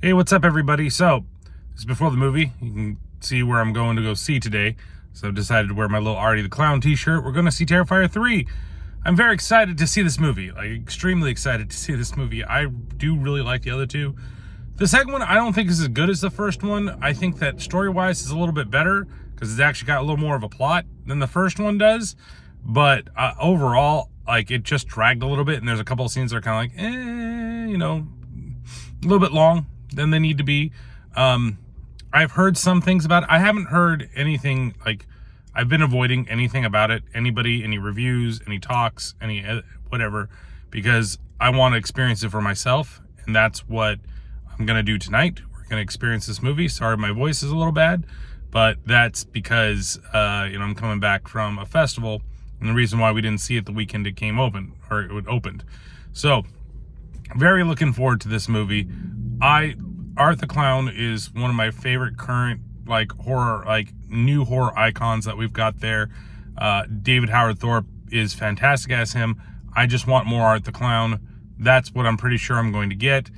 Hey, what's up, everybody? So, this is before the movie. You can see where I'm going to go see today. So I've decided to wear my little Artie the Clown t-shirt. We're going to see Terrifier 3. I'm very excited to see this movie. Like, extremely excited to see this movie. I do really like the other two. The second one, I don't think is as good as the first one. I think that story-wise is a little bit better because it's actually got a little more of a plot than the first one does. But overall, like, it just dragged a little bit, and there's a couple of scenes that are kind of like, a little bit long than they need to be. I've heard some things about it. I haven't heard anything, like, I've been avoiding anything about it, anybody, any reviews, any talks, any whatever, because I want to experience it for myself, and that's what I'm going to do tonight. We're going to experience this movie. Sorry, my voice is a little bad, but that's because, I'm coming back from a festival, and the reason why we didn't see it the weekend it came open, or it opened. So, very looking forward to this movie. Art the Clown is one of my favorite current, like, horror, like, new horror icons that we've got there. David Howard Thorpe is fantastic as him. I just want more Art the Clown. That's what I'm pretty sure I'm going to get.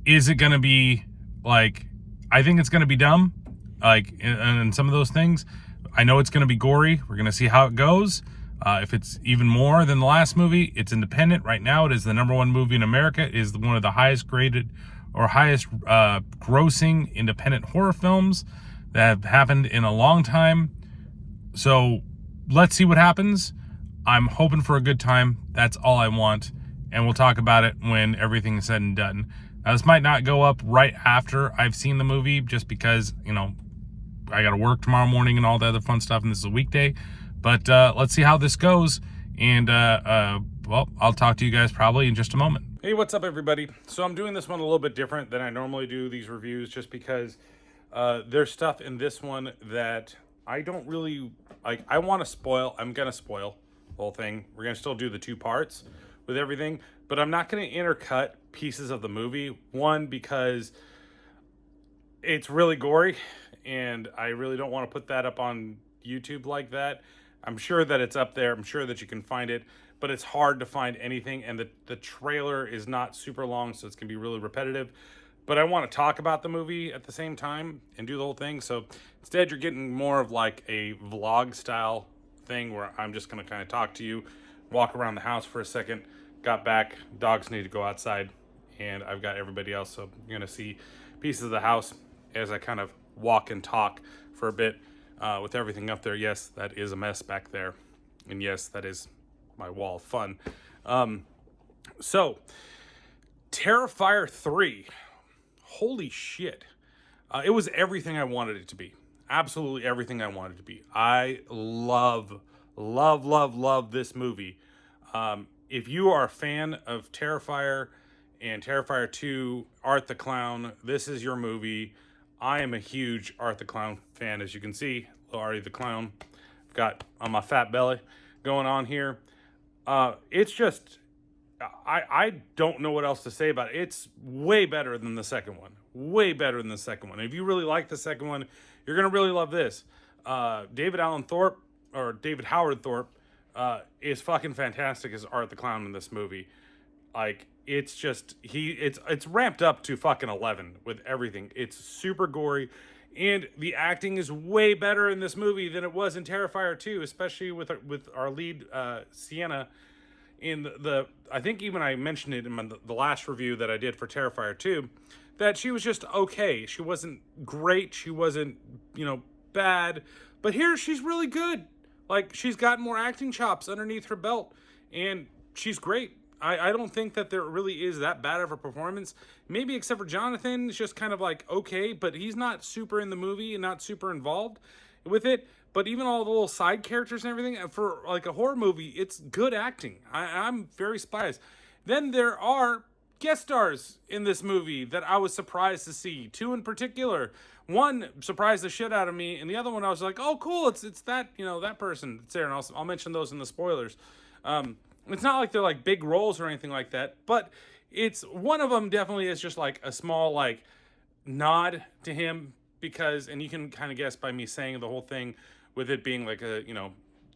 Is it going to be, like, I think it's going to be dumb, like, in some of those things. I know it's going to be gory. We're going to see how it goes. If it's even more than the last movie, it's independent. Right now, it is the #1 movie in America. It is one of the highest graded or highest grossing independent horror films that have happened in a long time. So let's see what happens. I'm hoping for a good time. That's all I want. And we'll talk about it when everything is said and done. Now, this might not go up right after I've seen the movie just because, I got to work tomorrow morning and all the other fun stuff, and this is a weekday. But let's see how this goes. And, I'll talk to you guys probably in just a moment. Hey, what's up, everybody? So I'm doing this one a little bit different than I normally do these reviews just because there's stuff in this one that I don't really, like, I want to spoil. I'm going to spoil the whole thing. We're going to still do the 2 parts with everything, but I'm not going to intercut pieces of the movie. One, because it's really gory, and I really don't want to put that up on YouTube like that. I'm sure that it's up there. I'm sure that you can find it, but it's hard to find anything, and the trailer is not super long, so it's going to be really repetitive. But I want to talk about the movie at the same time and do the whole thing. So instead, you're getting more of like a vlog style thing where I'm just going to kind of talk to you, walk around the house for a second, got back, dogs need to go outside, and I've got everybody else. So you're going to see pieces of the house as I kind of walk and talk for a bit with everything up there. Yes, that is a mess back there. And yes, that is my wall of fun. So, Terrifier 3. Holy shit. It was everything I wanted it to be. Absolutely everything I wanted it to be. I love this movie. If you are a fan of Terrifier and Terrifier 2, Art the Clown, this is your movie. I am a huge Art the Clown fan, as you can see. Little Artie the Clown. I've got on my fat belly going on here. It's just, I don't know what else to say about it. It's way better than the second one. Way better than the second one. If you really like the second one, you're going to really love this. David Howard Thorpe, is fucking fantastic as Art the Clown in this movie. Like, it's just, it's ramped up to fucking 11 with everything. It's super gory. And the acting is way better in this movie than it was in Terrifier 2, especially with our lead, Sienna. I think even I mentioned it in the last review that I did for Terrifier 2, that she was just okay. She wasn't great. She wasn't, bad. But here, she's really good. Like, she's got more acting chops underneath her belt, and she's great. I don't think that there really is that bad of a performance. Maybe except for Jonathan, it's just kind of like, okay, but he's not super in the movie and not super involved with it. But even all the little side characters and everything, for like a horror movie, it's good acting. I'm very surprised. Then there are guest stars in this movie that I was surprised to see. 2 in particular. One surprised the shit out of me, and the other one I was like, oh, cool, it's that, that person that's there. And I'll mention those in the spoilers. It's not like they're like big roles or anything like that, but it's one of them definitely is just like a small like nod to him because, and you can kind of guess by me saying the whole thing with it being like a,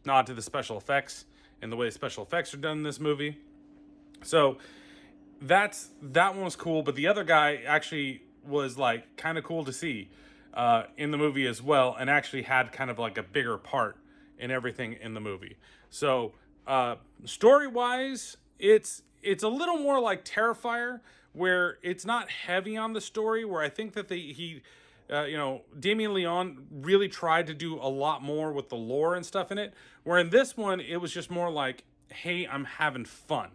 nod to the special effects and the way special effects are done in this movie. So that one was cool, but the other guy actually was like kind of cool to see in the movie as well, and actually had kind of like a bigger part in everything in the movie. So story wise, it's a little more like Terrifier, where it's not heavy on the story. Where I think that Damien Leone really tried to do a lot more with the lore and stuff in it. Where in this one, it was just more like, hey, I'm having fun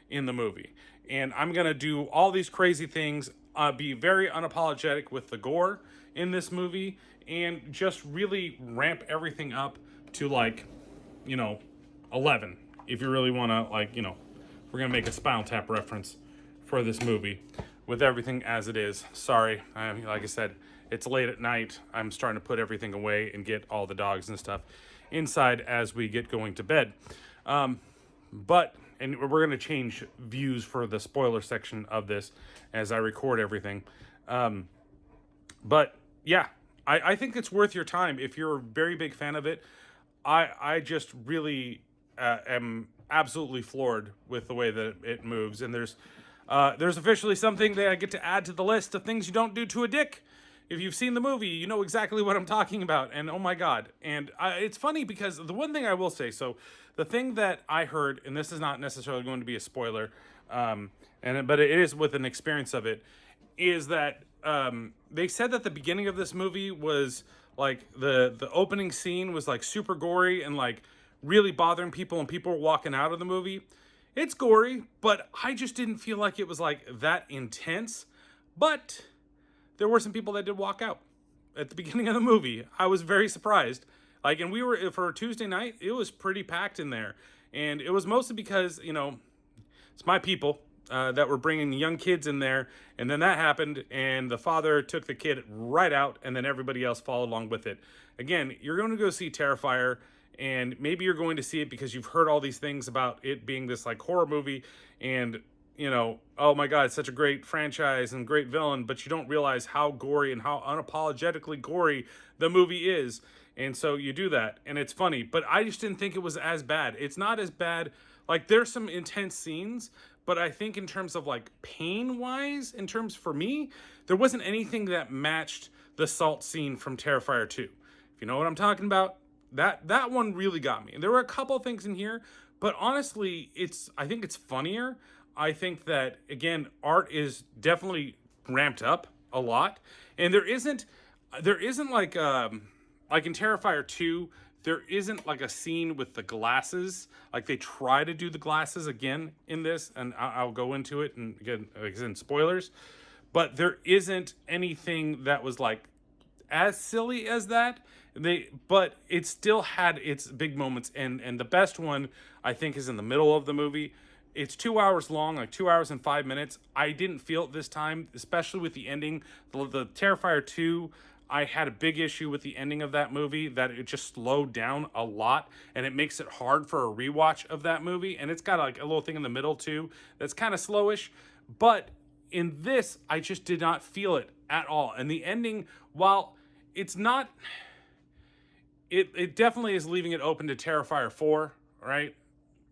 in the movie, and I'm gonna do all these crazy things, be very unapologetic with the gore in this movie, and just really ramp everything up to like, 11. If you really want to, like, we're gonna make a Spinal Tap reference for this movie with everything as it is. Sorry, like I said, it's late at night. I'm starting to put everything away and get all the dogs and stuff inside as we get going to bed. And we're going to change views for the spoiler section of this as I record everything. But yeah, I think it's worth your time if you're a very big fan of it. I just really am absolutely floored with the way that it moves. And there's officially something that I get to add to the list of things you don't do to a dick. If you've seen the movie, you know exactly what I'm talking about. And oh my God. And it's funny because the one thing I will say, so the thing that I heard, and this is not necessarily going to be a spoiler, but it is with an experience of it, is that they said that the beginning of this movie was like the opening scene was like super gory and like really bothering people, and people were walking out of the movie. It's gory, but I just didn't feel like it was like that intense. But there were some people that did walk out at the beginning of the movie. I was very surprised. Like, and we were, for Tuesday night, it was pretty packed in there. And it was mostly because, it's my people that were bringing young kids in there. And then that happened, and the father took the kid right out, and then everybody else followed along with it. Again, you're going to go see Terrifier, and maybe you're going to see it because you've heard all these things about it being this like horror movie, and oh my God, it's such a great franchise and great villain, but you don't realize how gory and how unapologetically gory the movie is. And so you do that, and it's funny, but I just didn't think it was as bad. It's not as bad. Like, there's some intense scenes, but I think in terms of like pain wise, for me, there wasn't anything that matched the salt scene from Terrifier 2. If you know what I'm talking about, that one really got me. And there were a couple things in here, but honestly, I think it's funnier. I think that, again, art is definitely ramped up a lot. And there isn't like in Terrifier 2, there isn't like a scene with the glasses. Like, they try to do the glasses again in this, and I'll go into it, and again, spoilers. But there isn't anything that was like as silly as that. But it still had its big moments, and the best one, I think, is in the middle of the movie. It's 2 hours long, like 2 hours and 5 minutes. I didn't feel it this time, especially with the ending. The Terrifier 2, I had a big issue with the ending of that movie, that it just slowed down a lot, and it makes it hard for a rewatch of that movie. And it's got like a little thing in the middle too that's kind of slowish. But in this, I just did not feel it at all. And the ending, while it's not, it definitely is leaving it open to Terrifier 4, right?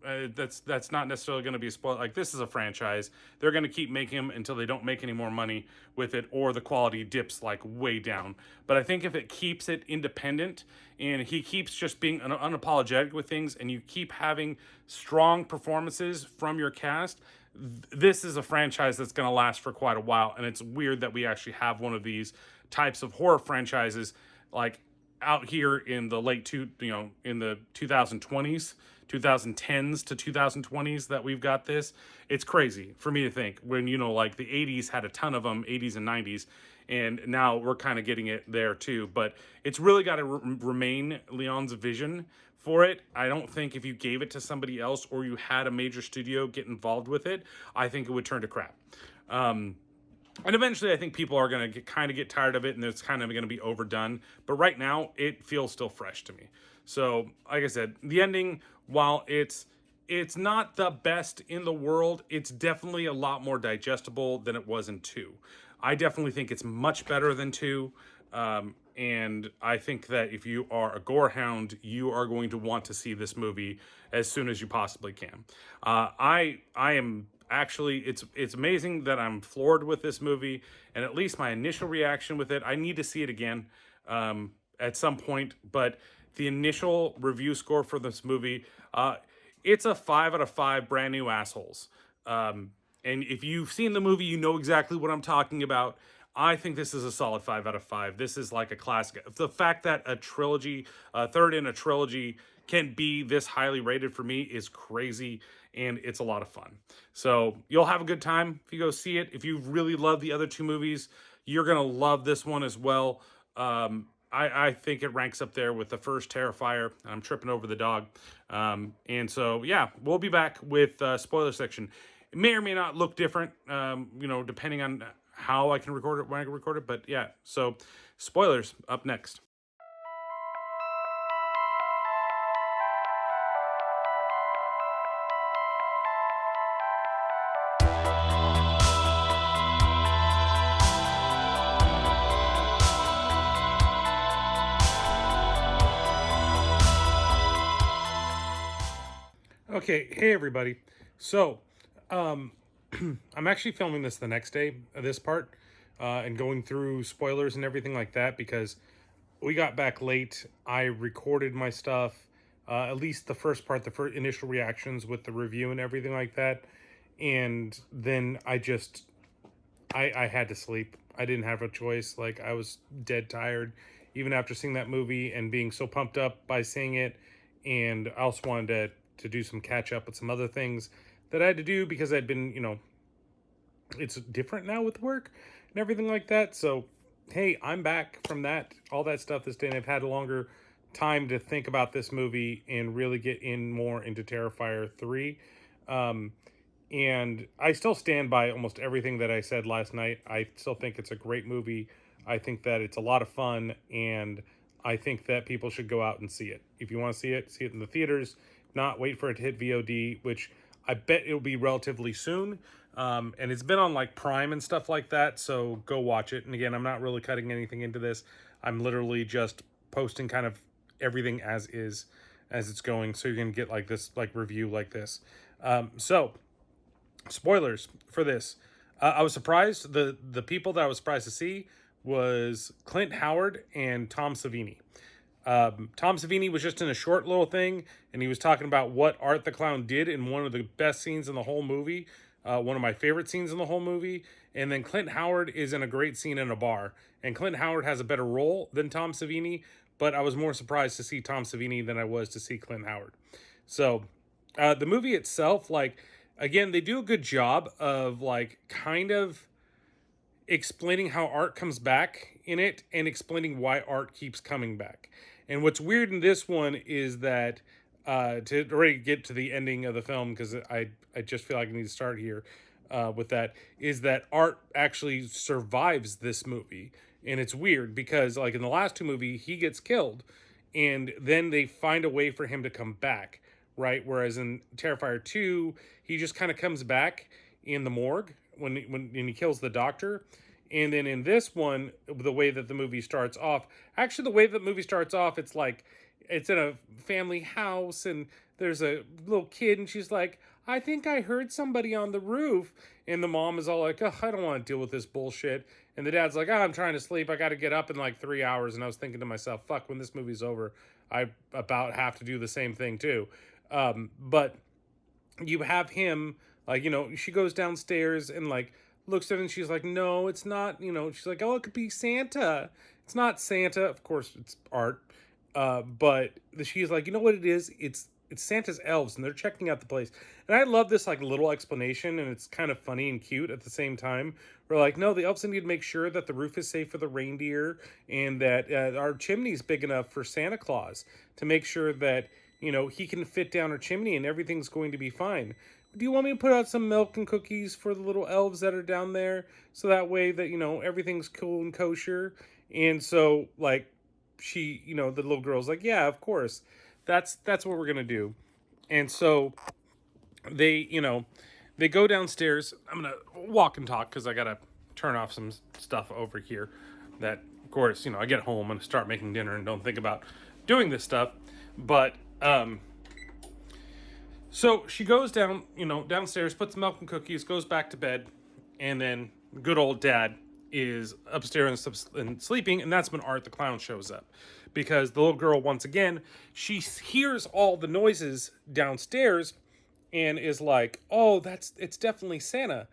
That's not necessarily going to be a spoiler. Like, this is a franchise. They're going to keep making them until they don't make any more money with it, or the quality dips like way down. But I think if it keeps it independent, and he keeps just being unapologetic with things, and you keep having strong performances from your cast, this is a franchise that's going to last for quite a while. And it's weird that we actually have one of these types of horror franchises like out here in the in the 2020s, 2010s to 2020s, that we've got this. It's crazy for me to think, when, like the 80s had a ton of them, 80s and 90s, and now we're kind of getting it there too. But it's really got to remain Leon's vision for it. I don't think if you gave it to somebody else, or you had a major studio get involved with it, I think it would turn to crap. And eventually, I think people are going to kind of get tired of it, and it's kind of going to be overdone. But right now, it feels still fresh to me. So, like I said, the ending, while it's not the best in the world, it's definitely a lot more digestible than it was in 2. I definitely think it's much better than 2. And I think that if you are a gore hound, you are going to want to see this movie as soon as you possibly can. I am actually, it's amazing that I'm floored with this movie, and at least my initial reaction with it. I need to see it again at some point, but the initial review score for this movie, it's a 5 out of 5 brand new assholes. And if you've seen the movie, you know exactly what I'm talking about. I think this is a solid 5 out of 5. This is like a classic. The fact that a trilogy, a third in a trilogy, can be this highly rated for me is crazy, and it's a lot of fun. So you'll have a good time if you go see it. If you really love the other two movies, you're gonna love this one as well. I think it ranks up there with the first Terrifier. I'm tripping over the dog. And so, yeah, we'll be back with spoiler section. It may or may not look different, depending on how I can record it, when I can record it. But yeah, so spoilers up next. Okay, hey everybody. So, I'm actually filming this the next day, this part, and going through spoilers and everything like that because we got back late. I recorded my stuff, at least the first part, the first initial reactions with the review and everything like that, and then I had to sleep. I didn't have a choice. Like, I was dead tired, even after seeing that movie and being so pumped up by seeing it, and I also wanted to do some catch up with some other things that I had to do because I'd been, it's different now with work and everything like that. So, hey, I'm back from that, all that stuff this day, and I've had a longer time to think about this movie and really get in more into Terrifier 3. And I still stand by almost everything that I said last night. I still think it's a great movie. I think that it's a lot of fun, and I think that people should go out and see it. If you want to see it in the theaters. Not wait for it to hit VOD, which I bet it'll be relatively soon. And it's been on like Prime and stuff like that, so go watch it. And again, I'm not really cutting anything into this. I'm literally just posting kind of everything as is, as it's going, so you're gonna get like this like review like this. So spoilers for this. I was surprised. The people that I was surprised to see was Clint Howard and Tom Savini. Tom Savini was just in a short little thing, and he was talking about what Art the Clown did in one of the best scenes in the whole movie, one of my favorite scenes in the whole movie. And then Clint Howard is in a great scene in a bar, and Clint Howard has a better role than Tom Savini, but I was more surprised to see Tom Savini than I was to see Clint Howard. So the movie itself, like, again, they do a good job of like kind of explaining how Art comes back in it and explaining why Art keeps coming back. And what's weird in this one is that to already get to the ending of the film, because I just feel like I need to start here with that, is that Art actually survives this movie. And it's weird because like in the last two movies, he gets killed and then they find a way for him to come back, right? Whereas in Terrifier 2, he just kind of comes back in the morgue when he kills the doctor. And then in this one, the way that the movie starts off, actually the way that the movie starts off, it's like, it's in a family house and there's a little kid and she's like, I think I heard somebody on the roof. And the mom is all like, oh, I don't want to deal with this bullshit. And the dad's like, oh, I'm trying to sleep. I got to get up in like 3 hours. And I was thinking to myself, fuck, when this movie's over, I about have to do the same thing too. But you have him, like, she goes downstairs and like looks at it and she's like, no, it's not, she's like, oh, it could be Santa. It's not Santa. Of course, it's Art. But she's like, you know what it is? It's Santa's elves, and they're checking out the place. And I love this like little explanation, and it's kind of funny and cute at the same time. We're like, no, the elves need to make sure that the roof is safe for the reindeer, and that our chimney's big enough for Santa Claus to make sure that he can fit down our chimney and everything's going to be fine. Do you want me to put out some milk and cookies for the little elves that are down there, so that way that everything's cool and kosher? And so like she, the little girl's like, yeah, of course. That's what we're going to do. And so they go downstairs. I'm going to walk and talk because I got to turn off some stuff over here that, of course, I get home and start making dinner and don't think about doing this stuff. But, So she goes down, downstairs, puts milk and cookies, goes back to bed, and then good old dad is upstairs and sleeping, and that's when Art the Clown shows up. Because the little girl, once again, she hears all the noises downstairs and is like, oh, it's definitely Santa.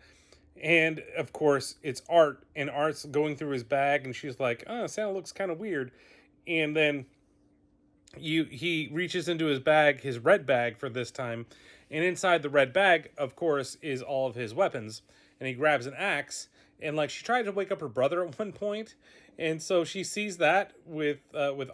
And of course, it's Art, and Art's going through his bag, and she's like, oh, Santa looks kind of weird. And then he reaches into his bag, his red bag for this time, and inside the red bag, of course, is all of his weapons. And he grabs an axe, and like she tried to wake up her brother at one point, and so she sees that with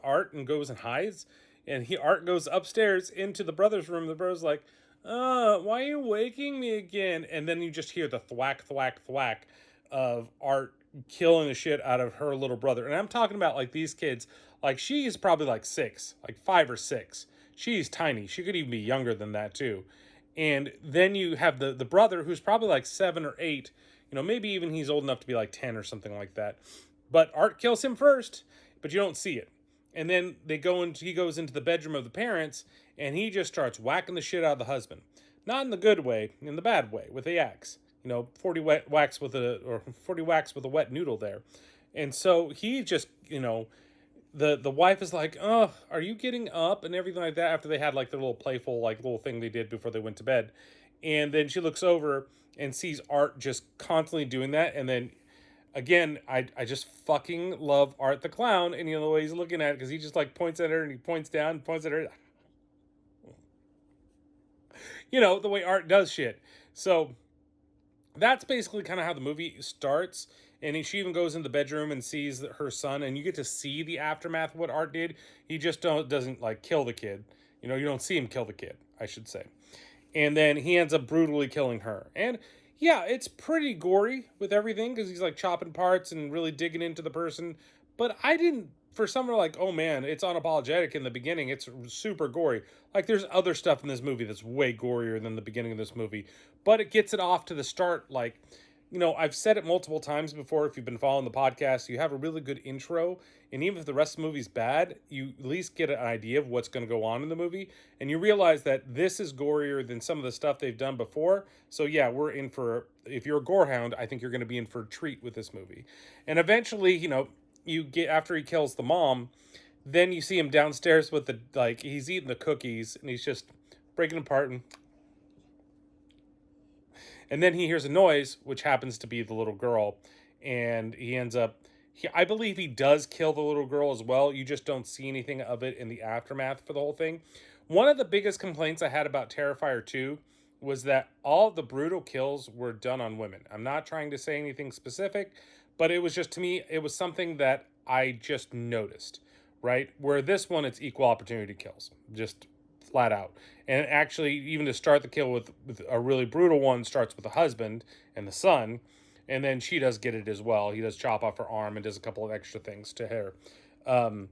Art and goes and hides. And Art goes upstairs into the brother's room. The brother's like, why are you waking me again? And then you just hear the thwack, thwack, thwack of Art killing the shit out of her little brother. And I'm talking about like these kids, like she's probably like 6, like 5 or 6. She's tiny. She could even be younger than that too. And then you have the brother who's probably like 7 or 8. Maybe even he's old enough to be like 10 or something like that. But Art kills him first, but you don't see it. And then he goes into the bedroom of the parents, and he just starts whacking the shit out of the husband. Not in the good way, in the bad way, with the axe. 40 whacks with a wet noodle there. And so he just, the wife is like, oh, are you getting up? And everything like that, after they had like their little playful, like little thing they did before they went to bed. And then she looks over and sees Art just constantly doing that. And then again, I just fucking love Art the Clown, and the way he's looking at it, because he just like points at her and he points down and points at her. The way Art does shit. So that's basically kind of how the movie starts. And she even goes in the bedroom and sees her son, and you get to see the aftermath of what Art did. He just doesn't like kill the kid. You don't see him kill the kid, I should say. And then he ends up brutally killing her. And yeah, it's pretty gory with everything, because he's like chopping parts and really digging into the person. But I didn't, for someone like, oh man, it's unapologetic in the beginning, it's super gory. Like there's other stuff in this movie that's way gorier than the beginning of this movie. But it gets it off to the start like, I've said it multiple times before. If you've been following the podcast, you have a really good intro. And even if the rest of the movie's bad, you at least get an idea of what's going to go on in the movie. And you realize that this is gorier than some of the stuff they've done before. So yeah, we're in for, if you're a gorehound, I think you're going to be in for a treat with this movie. And eventually, you get, after he kills the mom, then you see him downstairs with he's eating the cookies and he's just breaking apart, and then he hears a noise, which happens to be the little girl, and he ends up, I believe he does kill the little girl as well. You just don't see anything of it in the aftermath for the whole thing. One of the biggest complaints I had about Terrifier 2 was that all the brutal kills were done on women. I'm not trying to say anything specific, but it was just, to me, it was something that I just noticed, right? Where this one, it's equal opportunity kills. Just flat out. And actually, even to start the kill with a really brutal one, starts with the husband and the son, and then she does get it as well. He does chop off her arm and does a couple of extra things to her. And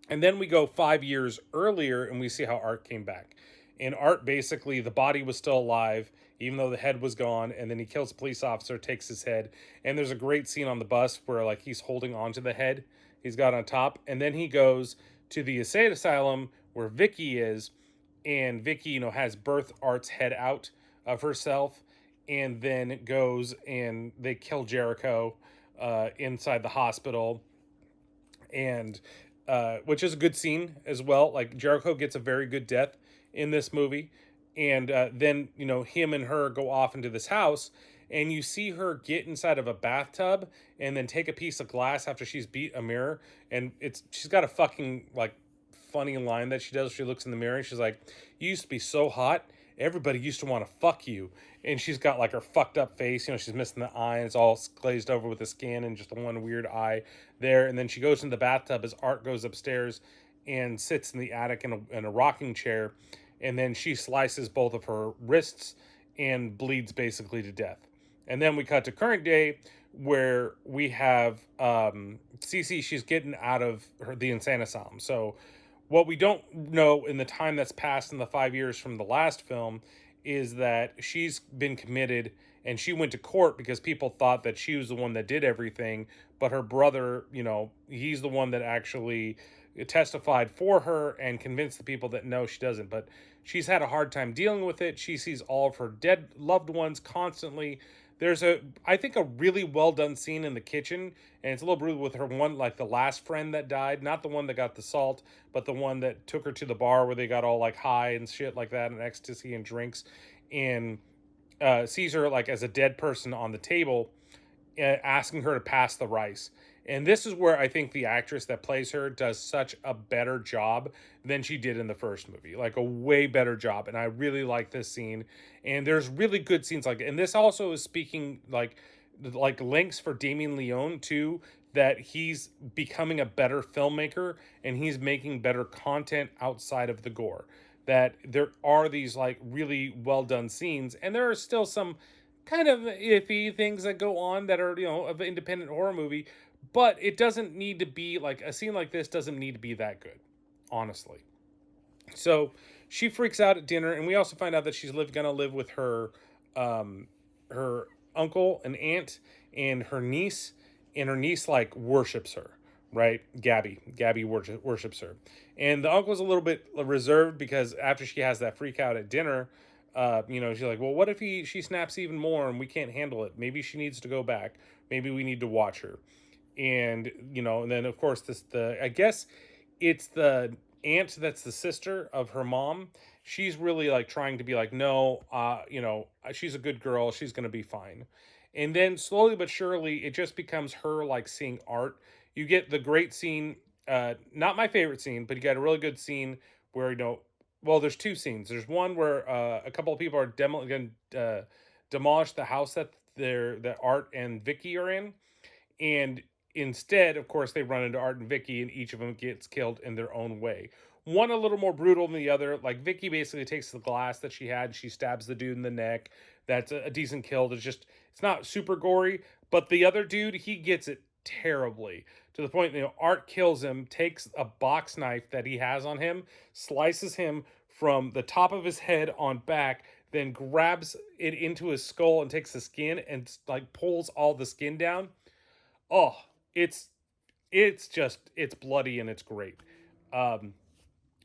then we go 5 years earlier, and we see how Art came back. And Art, basically, the body was still alive, even though the head was gone, and then he kills a police officer, takes his head, and there's a great scene on the bus where, like, he's holding onto the head he's got on top, and then he goes to the insane asylum where Vicky is, and Vicky, has birthed Art's head out of herself, and then goes and they kill Jericho inside the hospital, and which is a good scene as well. Like Jericho gets a very good death in this movie, and then him and her go off into this house, and you see her get inside of a bathtub and then take a piece of glass after she's beat a mirror, and she's got a fucking like funny line that she does. She looks in the mirror and she's like, you used to be so hot, everybody used to want to fuck you. And she's got like her fucked up face, she's missing the eye, and it's all glazed over with the skin and just one weird eye there. And then she goes into the bathtub as Art goes upstairs and sits in the attic in a rocking chair, and then she slices both of her wrists and bleeds basically to death. And then we cut to current day, where we have Cece. She's getting out of the insane asylum. So what we don't know in the time that's passed in the 5 years from the last film is that she's been committed, and she went to court because people thought that she was the one that did everything, but her brother, he's the one that actually testified for her and convinced the people that no, she doesn't. But she's had a hard time dealing with it. She sees all of her dead loved ones constantly. There's I think, a really well done scene in the kitchen, and it's a little brutal with her one, like the last friend that died, not the one that got the salt, but the one that took her to the bar where they got all like high and shit like that, and ecstasy and drinks, and sees her like as a dead person on the table, asking her to pass the rice. And this is where I think the actress that plays her does such a better job than she did in the first movie, like a way better job. And I really like this scene. And there's really good scenes like, and this also is speaking like links for Damien Leone too, that he's becoming a better filmmaker and he's making better content outside of the gore. That there are these like really well done scenes, and there are still some kind of iffy things that go on that are, of an independent horror movie, but it doesn't need to be like, a scene like this doesn't need to be that good, honestly. So she freaks out at dinner, and we also find out that she's gonna live with her uncle and aunt and her niece, and her niece like worships her, right? Gabby worships her, and the uncle's a little bit reserved because after she has that freak out at dinner, she's like, well, what if she snaps even more and we can't handle it? Maybe she needs to go back. Maybe we need to watch her. And and then of course the I guess it's the aunt that's the sister of her mom. She's really like trying to be like, no, she's a good girl, she's gonna be fine. And then slowly but surely it just becomes her like seeing art. You get the great scene, not my favorite scene, but you got a really good scene where well, there's two scenes. There's one where a couple of people are going to demolish the house that Art and Vicky are in, and instead, of course, they run into Art and Vicky, and each of them gets killed in their own way. One a little more brutal than the other. Like Vicky basically takes the glass that she had, she stabs the dude in the neck. That's a decent kill. It's not super gory, but the other dude, he gets it terribly, to the point Art kills him, takes a box knife that he has on him, slices him from the top of his head on back, then grabs it into his skull and takes the skin and like pulls all the skin down. Oh, it's it's bloody and it's great. Um,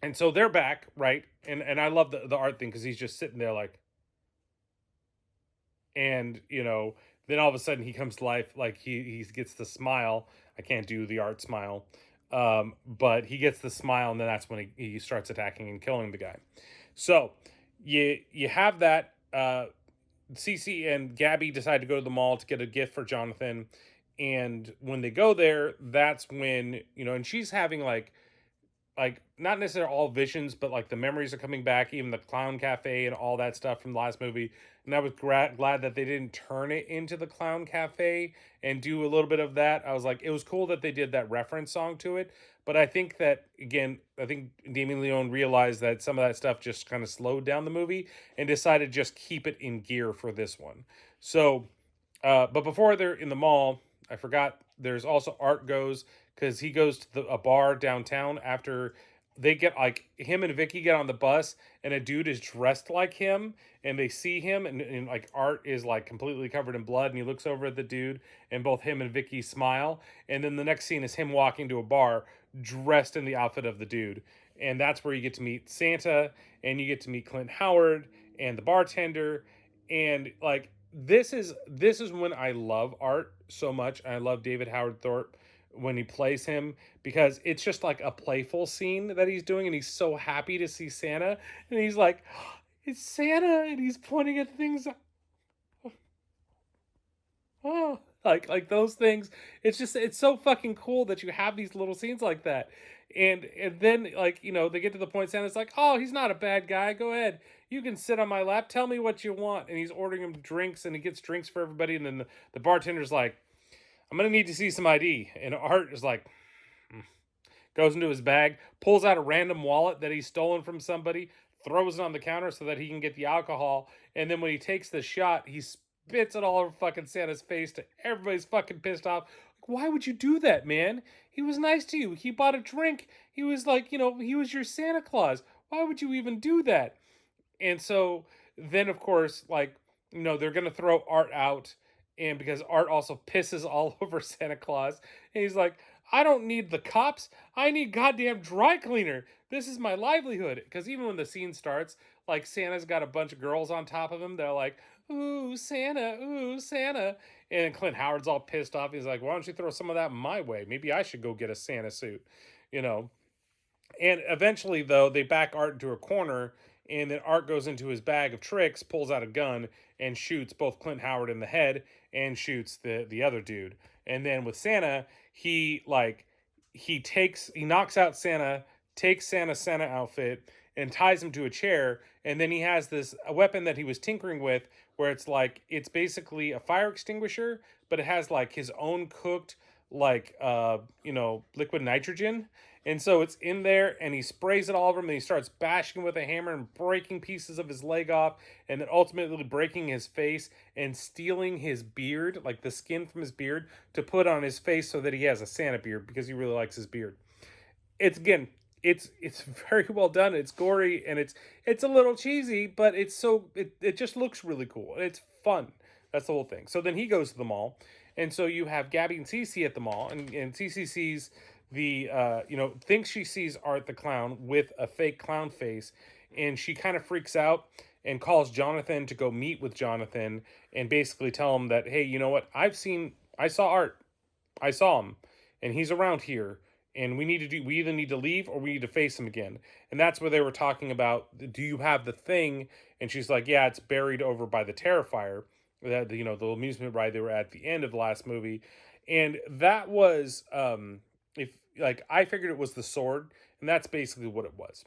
and so they're back, right? And I love the art thing because he's just sitting there like, and then all of a sudden he comes to life, like he gets the smile. I can't do the art smile, but he gets the smile, and then that's when he starts attacking and killing the guy. So you have that. Cece and Gabby decide to go to the mall to get a gift for Jonathan, and when they go there, that's when and she's having like not necessarily all visions, but like the memories are coming back, even the clown cafe and all that stuff from the last movie. And I was glad that they didn't turn it into the clown cafe and do a little bit of that. I was like, it was cool that they did that reference song to it. But I think that, again, I think Damien Leone realized that some of that stuff just kind of slowed down the movie and decided just keep it in gear for this one. So, but before they're in the mall, I forgot there's also Art goes, because he goes to a bar downtown after they get like him and Vicky get on the bus, and a dude is dressed like him, and they see him, and like Art is like completely covered in blood, and he looks over at the dude, and both him and Vicky smile, and then the next scene is him walking to a bar dressed in the outfit of the dude, and that's where you get to meet Santa, and you get to meet Clint Howard and the bartender, and like this is when I love Art so much. I love David Howard Thorpe when he plays him, because it's just like a playful scene that he's doing, and he's so happy to see Santa, and he's like, it's Santa, and he's pointing at things. Oh, like those things. It's so fucking cool that you have these little scenes like that. And then like, they get to the point Santa's like, "Oh, he's not a bad guy. Go ahead. You can sit on my lap. Tell me what you want." And he's ordering him drinks, and he gets drinks for everybody, and then the bartender's like, "I'm going to need to see some ID." And Art is like, goes into his bag, pulls out a random wallet that he's stolen from somebody, throws it on the counter so that he can get the alcohol. And then when he takes the shot, he spits it all over fucking Santa's face to everybody's fucking pissed off. Like, why would you do that, man? He was nice to you. He bought a drink. He was like, he was your Santa Claus. Why would you even do that? And so then, of course, like, they're going to throw Art out. And because Art also pisses all over Santa Claus. And he's like, I don't need the cops. I need goddamn dry cleaner. This is my livelihood. Because even when the scene starts, like Santa's got a bunch of girls on top of him. They're like, ooh, Santa, ooh, Santa. And Clint Howard's all pissed off. He's like, why don't you throw some of that my way? Maybe I should go get a Santa suit, you know? And eventually, though, they back Art into a corner, and then Art goes into his bag of tricks, pulls out a gun, and shoots both Clint Howard in the head and shoots the other dude. And then with Santa, he knocks out Santa, takes Santa outfit, and ties him to a chair. And then he has this a weapon that he was tinkering with, where it's basically a fire extinguisher, but it has like his own cooked liquid nitrogen, and so it's in there, and he sprays it all over him, and he starts bashing with a hammer and breaking pieces of his leg off, and then ultimately breaking his face and stealing his beard, like the skin from his beard, to put on his face so that he has a Santa beard because he really likes his beard. It's very well done. It's gory and it's a little cheesy, but it just looks really cool. It's fun. That's the whole thing. So then he goes to the mall, and so you have Gabby and Cece at the mall, and Cece sees thinks she sees Art the clown with a fake clown face, and she kind of freaks out and calls Jonathan to go meet with Jonathan and basically tell him that, hey, you know what? I saw Art. I saw him, and he's around here. And we either need to leave or we need to face him again. And that's where they were talking about, do you have the thing? And she's like, yeah, it's buried over by the Terrifier, the amusement ride they were at the end of the last movie. And that was if like I figured it was the sword, and that's basically what it was.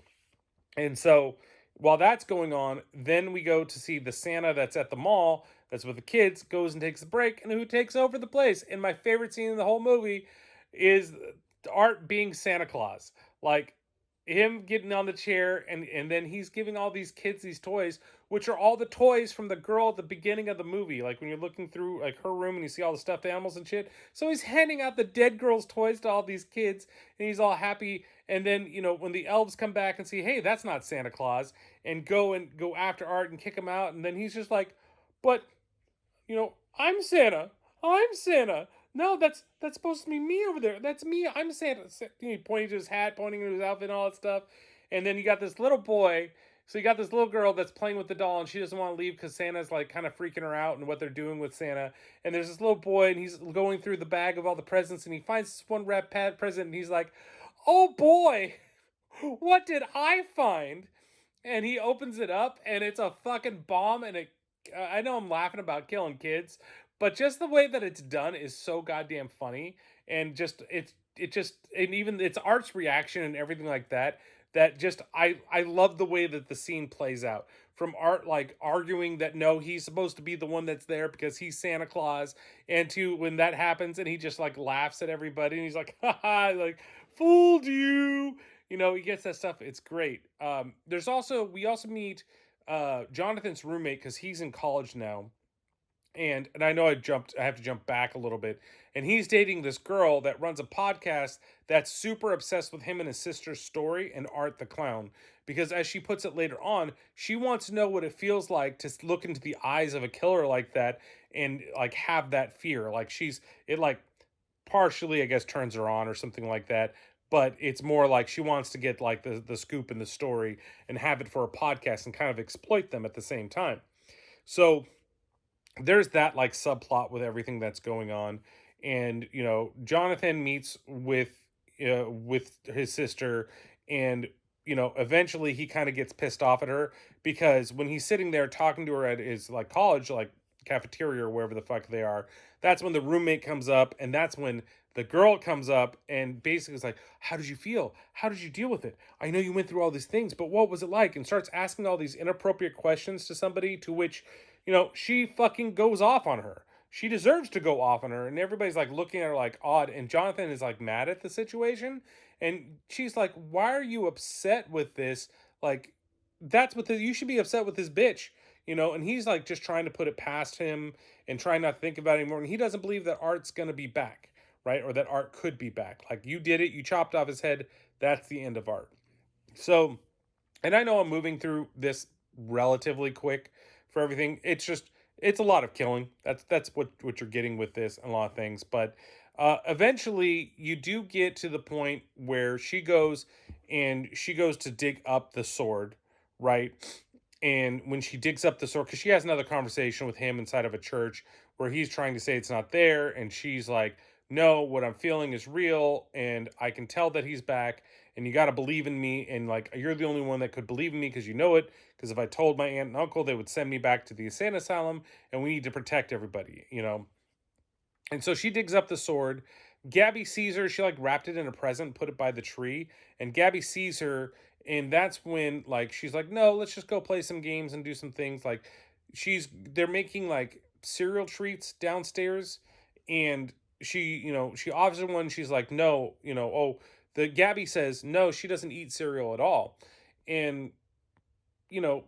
And so while that's going on, then we go to see the Santa that's at the mall, that's with the kids, goes and takes a break, and who takes over the place. And my favorite scene in the whole movie is Art being Santa Claus. Like him getting on the chair, and then he's giving all these kids these toys, which are all the toys from the girl at the beginning of the movie, like when you're looking through like her room and you see all the stuffed animals and shit. So he's handing out the dead girl's toys to all these kids, and he's all happy. And then when the elves come back and see, hey, that's not Santa Claus, and go after Art and kick him out, and then he's just like, but I'm Santa. I'm Santa. No, that's supposed to be me over there. That's me. I'm Santa. He pointing to his hat, pointing to his outfit, and all that stuff. And then you got this little boy. So you got this little girl that's playing with the doll, and she doesn't want to leave because Santa's like kind of freaking her out and what they're doing with Santa. And there's this little boy, and he's going through the bag of all the presents, and he finds this one red pad present, and he's like, "Oh boy, what did I find?" And he opens it up, and it's a fucking bomb. And I know I'm laughing about killing kids, but just the way that it's done is so goddamn funny. And and even it's Art's reaction and everything like that, that just I love the way that the scene plays out, from Art like arguing that no, he's supposed to be the one that's there because he's Santa Claus, and to when that happens and he just like laughs at everybody, and he's like, haha, like, fooled you. He gets that stuff. It's great. We also meet Jonathan's roommate, because he's in college now, and I know I have to jump back a little bit, and he's dating this girl that runs a podcast that's super obsessed with him and his sister's story and Art the clown, because as she puts it later on, she wants to know what it feels like to look into the eyes of a killer like that, and like have that fear. Like it like partially, I guess, turns her on or something like that, but it's more like she wants to get like the scoop in the story and have it for a podcast and kind of exploit them at the same time. So there's that like subplot with everything that's going on. And Jonathan meets with his sister, and eventually he kind of gets pissed off at her, because when he's sitting there talking to her at his like college like cafeteria or wherever the fuck they are, that's when the roommate comes up, and that's when the girl comes up and basically is like, how did you feel? How did you deal with it? I know you went through all these things, but what was it like? And starts asking all these inappropriate questions to somebody, to which she fucking goes off on her. She deserves to go off on her, and everybody's like looking at her like odd, and Jonathan is like mad at the situation, and she's like, why are you upset with this? Like, you should be upset with this bitch. And he's like just trying to put it past him and trying not to think about it anymore. And he doesn't believe that Art's gonna be back, right? Or that Art could be back. Like, you did it, you chopped off his head, that's the end of Art. So, and I know I'm moving through this relatively quick for everything. It's a lot of killing. That's what you're getting with this, and a lot of things. But Eventually, you do get to the point where she goes to dig up the sword, right? And when she digs up the sword, because she has another conversation with him inside of a church where he's trying to say it's not there, and she's like, "No, what I'm feeling is real, and I can tell that he's back, and you got to believe in me, and like you're the only one that could believe in me because you know it. Because if I told my aunt and uncle, they would send me back to the insane asylum, and we need to protect everybody, you know." And so she digs up the sword. Gabby sees her. She like wrapped it in a present, put it by the tree. And Gabby sees her, and that's when like she's like, "No, let's just go play some games and do some things." Like they're making like cereal treats downstairs, and she offers her one. She's like, "No, the Gabby says no, she doesn't eat cereal at all," and you know,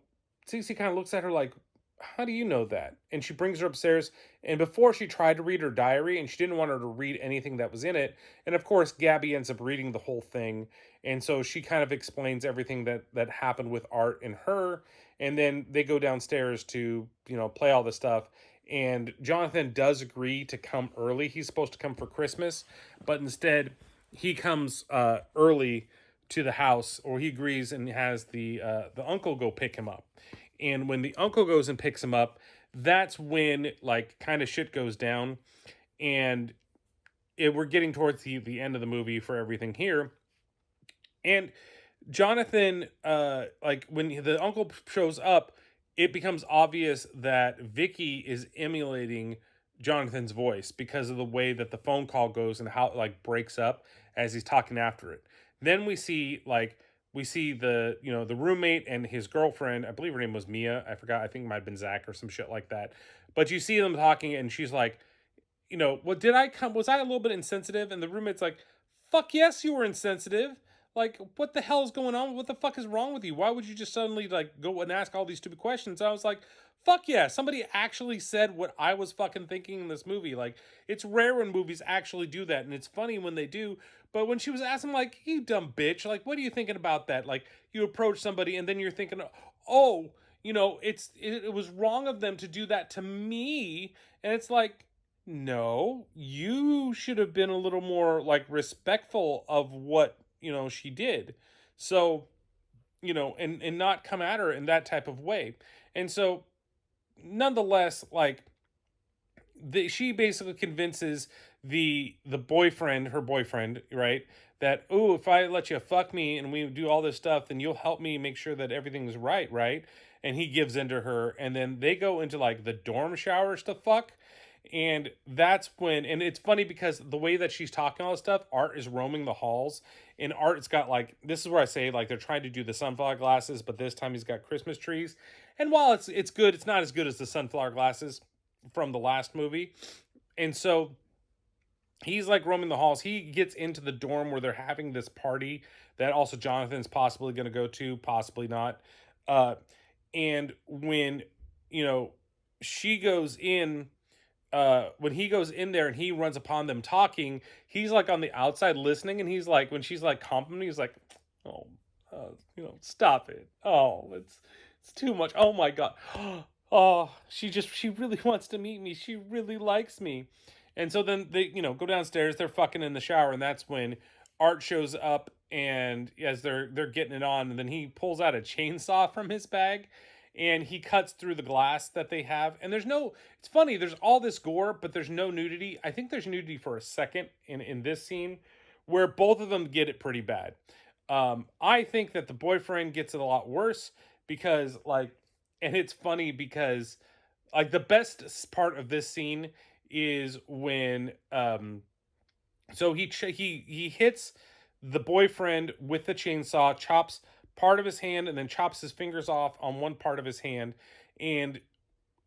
Cece kind of looks at her like, "How do you know that?" And she brings her upstairs. And before she tried to read her diary, and she didn't want her to read anything that was in it. And of course, Gabby ends up reading the whole thing. And so she kind of explains everything that happened with Art and her. And then they go downstairs to, play all the stuff. And Jonathan does agree to come early. He's supposed to come for Christmas, but instead he comes early to the house, or he agrees and has the uncle go pick him up. And when the uncle goes and picks him up, that's when like kind of shit goes down, and we're getting towards the end of the movie for everything here. And Jonathan, like when the uncle shows up, it becomes obvious that Vicky is emulating Jonathan's voice because of the way that the phone call goes and how it like breaks up as he's talking after it. Then we see the roommate and his girlfriend. I believe her name was Mia. I forgot. I think it might have been Zach or some shit like that. But you see them talking, and she's like, what did I come? Was I a little bit insensitive? And the roommate's like, fuck yes, you were insensitive. Like, what the hell is going on? What the fuck is wrong with you? Why would you just suddenly like go and ask all these stupid questions? I was like, fuck yeah, somebody actually said what I was fucking thinking in this movie. Like, it's rare when movies actually do that, and it's funny when they do. But when she was asking, like, you dumb bitch, like, what are you thinking about that? Like, you approach somebody and then you're thinking, oh, it was wrong of them to do that to me, and it's like, no, you should have been a little more like respectful of what, she did. So, and not come at her in that type of way. And so, nonetheless, like she basically convinces the boyfriend, her boyfriend, right, that, oh, if I let you fuck me and we do all this stuff, then you'll help me make sure that everything's right? And he gives in to her, and then they go into like the dorm showers to fuck. And that's when, and it's funny because the way that she's talking all this stuff, Art is roaming the halls, and Art's got like, this is where I say like they're trying to do the sunflower glasses, but this time he's got Christmas trees. And while it's good, it's not as good as the sunflower glasses from the last movie. And so he's like roaming the halls. He gets into the dorm where they're having this party that also Jonathan's possibly going to go to, possibly not. And when, you know, she goes in, when he goes in there and he runs upon them talking, he's like on the outside listening, and he's like, when she's like complimenting, he's like, oh, stop it. Oh, it's too much. Oh my God. Oh, she really wants to meet me. She really likes me. And so then they, go downstairs, they're fucking in the shower, and that's when Art shows up, and as they're getting it on, and then he pulls out a chainsaw from his bag and he cuts through the glass that they have. And it's funny, there's all this gore, but there's no nudity. I think there's nudity for a second in this scene where both of them get it pretty bad. I think that the boyfriend gets it a lot worse because like, and it's funny because like the best part of this scene is when so he hits the boyfriend with the chainsaw, chops part of his hand, and then chops his fingers off on one part of his hand, and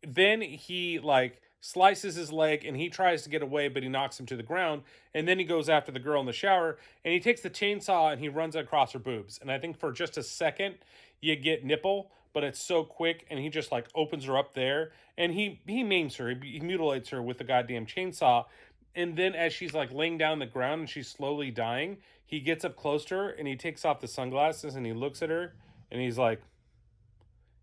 then he like slices his leg and he tries to get away, but he knocks him to the ground. And then he goes after the girl in the shower, and he takes the chainsaw and he runs across her boobs. And I think for just a second you get nipple, but it's so quick, and he just like opens her up there, and he maims her, he mutilates her with the goddamn chainsaw. And then as she's like laying down on the ground and she's slowly dying, he gets up close to her and he takes off the sunglasses and he looks at her, and he's like,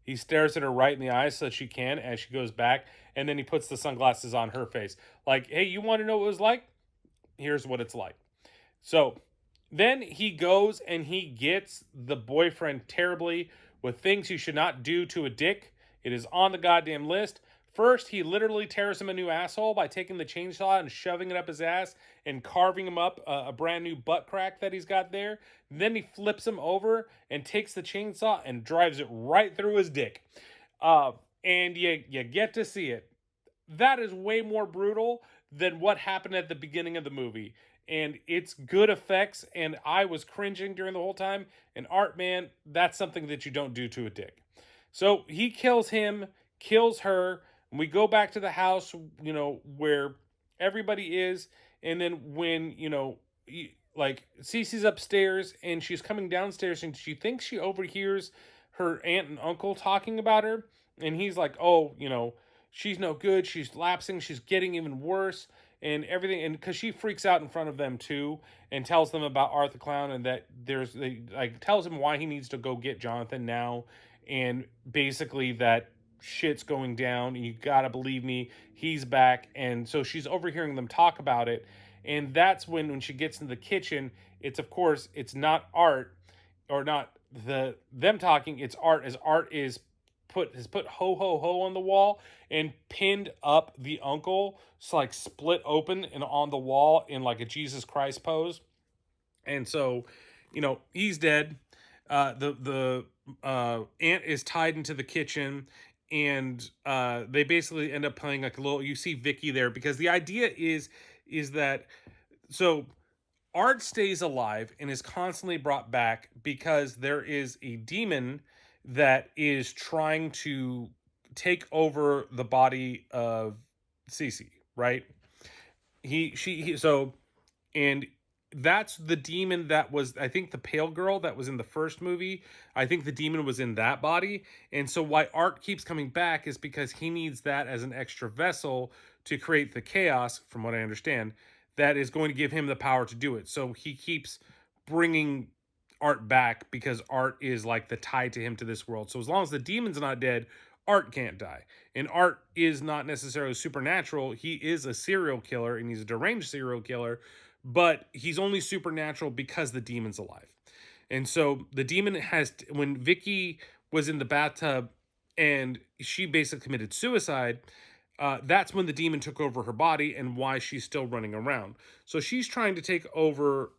he stares at her right in the eyes so that she can as she goes back, and then he puts the sunglasses on her face. Like, hey, you want to know what it was like? Here's what it's like. So then he goes and he gets the boyfriend terribly with things you should not do to a dick. It is on the goddamn list. First, he literally tears him a new asshole by taking the chainsaw and shoving it up his ass and carving him up a brand new butt crack that he's got there. Then he flips him over and takes the chainsaw and drives it right through his dick. And you get to see it. That is way more brutal than what happened at the beginning of the movie. And it's good effects, and I was cringing during the whole time. And Art, man, that's something that you don't do to a dick. So he kills him, kills her, and we go back to the house, where everybody is. And then when, like Cece's upstairs and she's coming downstairs and she thinks she overhears her aunt and uncle talking about her. And he's like, oh, she's no good. She's lapsing. She's getting even worse and everything. And because she freaks out in front of them too and tells them about Art the Clown and that tells him why he needs to go get Jonathan now. And basically that shit's going down. And you gotta believe me, he's back. And so she's overhearing them talk about it. And that's when she gets into the kitchen, it's of course, it's not Art or not them talking, it's Art as Art has put ho ho ho on the wall and pinned up the uncle, so like split open and on the wall in like a Jesus Christ pose. And so, he's dead. The aunt is tied into the kitchen, and they basically end up playing like a little. You see Vicky there because the idea is that so Art stays alive and is constantly brought back because there is a demon that is trying to take over the body of Cece, right? So, and that's the demon that was, I think, the pale girl that was in the first movie. I think the demon was in that body. And so why Art keeps coming back is because he needs that as an extra vessel to create the chaos, from what I understand, that is going to give him the power to do it. So he keeps bringing Art back because Art is like the tie to him to this world. So as long as the demon's not dead, Art can't die. And Art is not necessarily supernatural. He is a serial killer and he's a deranged serial killer, but he's only supernatural because the demon's alive. And so the demon when Vicky was in the bathtub and she basically committed suicide, that's when the demon took over her body and why she's still running around. So she's trying to take over,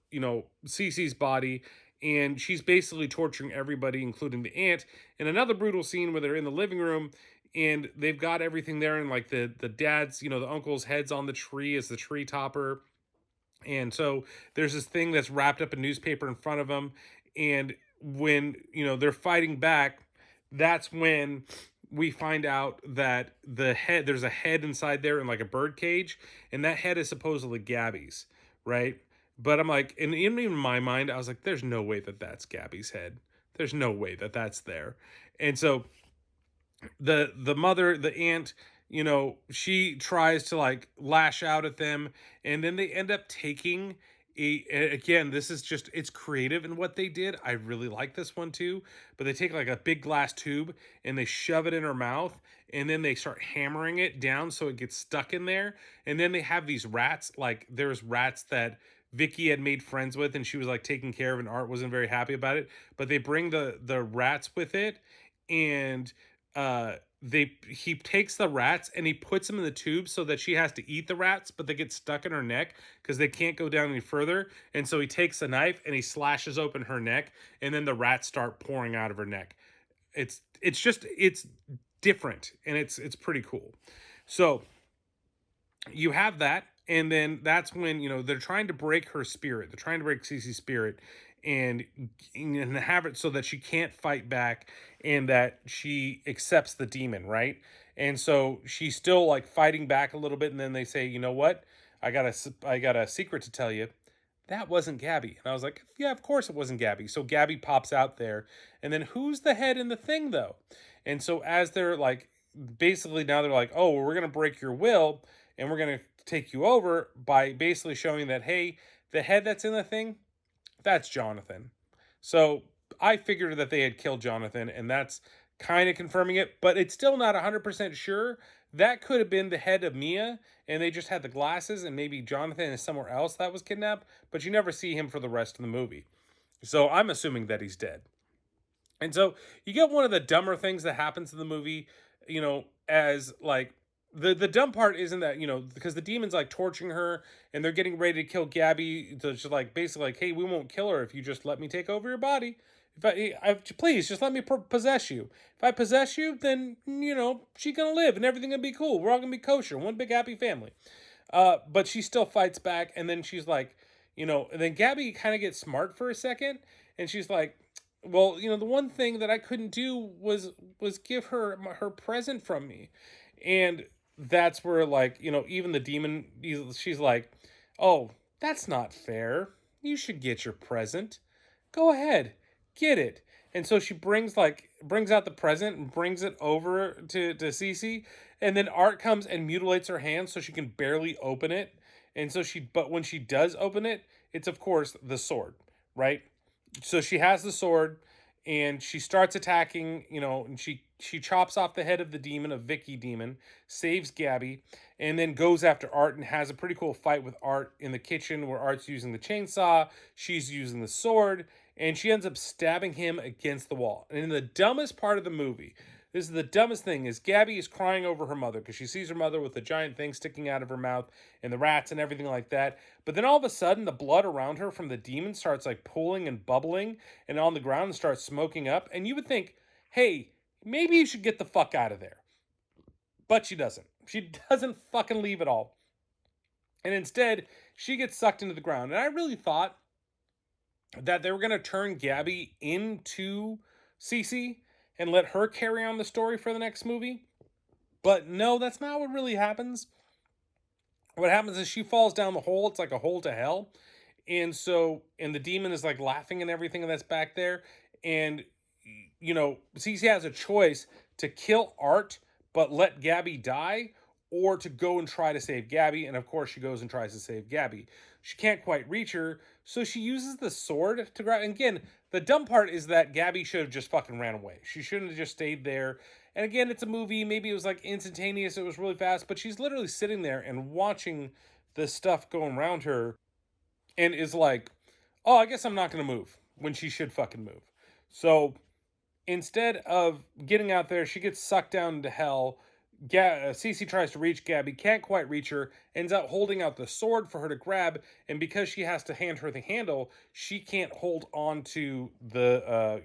Cece's body, and she's basically torturing everybody, including the aunt. And another brutal scene where they're in the living room and they've got everything there, and like the dad's, the uncle's head's on the tree as the tree topper. And so there's this thing that's wrapped up in newspaper in front of them. And when, they're fighting back, that's when we find out that there's a head inside there in like a bird cage. And that head is supposedly Gabby's, right? But I'm like, and even in my mind, I was like, there's no way that that's Gabby's head. There's no way that that's there. And so the mother, the aunt, she tries to like lash out at them, and then they end up taking again, this is just, it's creative in what they did. I really like this one too. But they take like a big glass tube and they shove it in her mouth, and then they start hammering it down so it gets stuck in there. And then they have these rats, like there's rats that Vicky had made friends with and she was like taking care of, and Art wasn't very happy about it. But they bring the rats with it, and he takes the rats and he puts them in the tube so that she has to eat the rats, but they get stuck in her neck because they can't go down any further. And so he takes a knife and he slashes open her neck, and then the rats start pouring out of her neck. It's different, and it's pretty cool. So you have that, and then that's when they're trying to break her spirit. They're trying to break Cece's spirit, and have it so that she can't fight back and that she accepts the demon, right? And so she's still like fighting back a little bit, and then they say, you know what? I got a secret to tell you. That wasn't Gabby. And I was like, yeah, of course it wasn't Gabby. So Gabby pops out there, and then who's the head in the thing though? And so as they're like, basically now they're like, oh, well, we're gonna break your will and we're gonna take you over by basically showing that, hey, the head that's in the thing, that's Jonathan. So I figured that they had killed Jonathan, and that's kind of confirming it, but it's still not 100% sure that could have been the head of Mia, and they just had the glasses, and maybe Jonathan is somewhere else that was kidnapped, but you never see him for the rest of the movie. So I'm assuming that he's dead. And so you get one of the dumber things that happens in the movie, as like the dumb part isn't that, because the demon's like torturing her and they're getting ready to kill Gabby. So she's like basically like, hey, we won't kill her if you just let me take over your body. Please just let me possess you. If I possess you, then she's gonna live and everything gonna be cool. We're all gonna be kosher, one big happy family. But she still fights back, and then she's like, and then Gabby kind of gets smart for a second, and she's like, well, the one thing that I couldn't do was give her her present from me, and that's where, like, even the demon, she's like, oh, that's not fair. You should get your present. Go ahead, get it. And so she brings out the present and brings it over to Cece, and then Art comes and mutilates her hand so she can barely open it. And so but when she does open it, it's of course the sword, right? So she has the sword and she starts attacking, and she chops off the head of the demon, of Vicky demon, saves Gabby, and then goes after Art and has a pretty cool fight with Art in the kitchen where Art's using the chainsaw, she's using the sword, and she ends up stabbing him against the wall. And in the dumbest part of the movie, this is the dumbest thing, is Gabby is crying over her mother because she sees her mother with a giant thing sticking out of her mouth and the rats and everything like that. But then all of a sudden, the blood around her from the demon starts like pooling and bubbling and on the ground and starts smoking up. And you would think, hey, maybe you should get the fuck out of there. But she doesn't. She doesn't fucking leave at all. And instead, she gets sucked into the ground. And I really thought that they were going to turn Gabby into Cece and let her carry on the story for the next movie. But no, that's not what really happens. What happens is she falls down the hole. It's like a hole to hell. And the demon is like laughing and everything that's back there. And, Cece has a choice to kill Art, but let Gabby die, or to go and try to save Gabby. And of course, she goes and tries to save Gabby. She can't quite reach her, so she uses the sword to grab. And again, the dumb part is that Gabby should have just fucking ran away. She shouldn't have just stayed there. And again, it's a movie. Maybe it was like instantaneous. It was really fast, but she's literally sitting there and watching the stuff going around her and is like, oh, I guess I'm not going to move, when she should fucking move. So instead of getting out there, she gets sucked down into hell. Cece tries to reach Gabby, can't quite reach her, ends up holding out the sword for her to grab, and because she has to hand her the handle, she can't hold on to the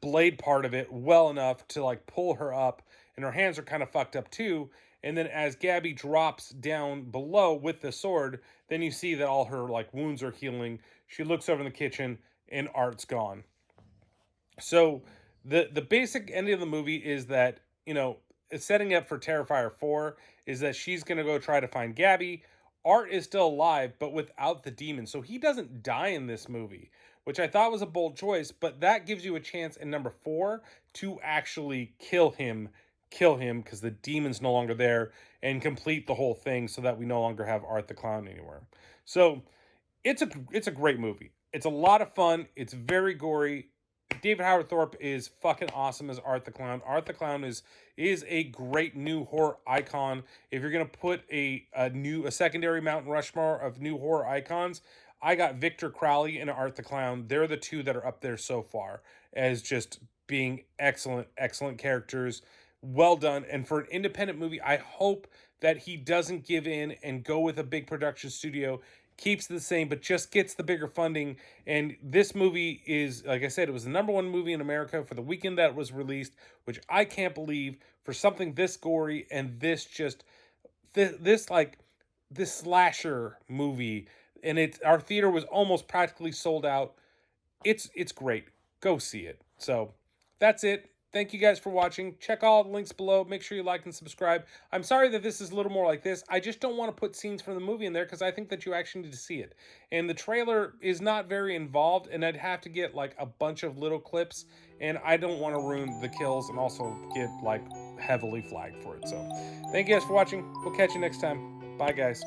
blade part of it well enough to like pull her up, and her hands are kind of fucked up too. And then as Gabby drops down below with the sword, then you see that all her like wounds are healing. She looks over in the kitchen and Art's gone. So the basic ending of the movie is that, it's setting up for Terrifier 4 is that she's going to go try to find Gabby. Art is still alive, but without the demon. So he doesn't die in this movie, which I thought was a bold choice, but that gives you a chance in number 4 to actually kill him because the demon's no longer there, and complete the whole thing so that we no longer have Art the Clown anywhere. So it's a great movie. It's a lot of fun. It's very gory. David Howard Thorpe is fucking awesome as Art the Clown. Art the Clown is a great new horror icon. If you're gonna put a secondary Mount Rushmore of new horror icons, I got Victor Crowley and Art the Clown. They're the two that are up there so far as just being excellent characters. Well done. And for an independent movie, I hope that he doesn't give in and go with a big production studio, keeps the same, but just gets the bigger funding. And this movie is, like I said, it was the number 1 movie in America for the weekend that it was released, which I can't believe for something this gory and this slasher movie. And our theater was almost practically sold out. It's great. Go see it. So that's it. Thank you guys for watching. Check all the links below. Make sure you like and subscribe. I'm sorry that this is a little more like this. I just don't want to put scenes from the movie in there because I think that you actually need to see it. And the trailer is not very involved, and I'd have to get like a bunch of little clips, and I don't want to ruin the kills and also get like heavily flagged for it. So thank you guys for watching. We'll catch you next time. Bye, guys.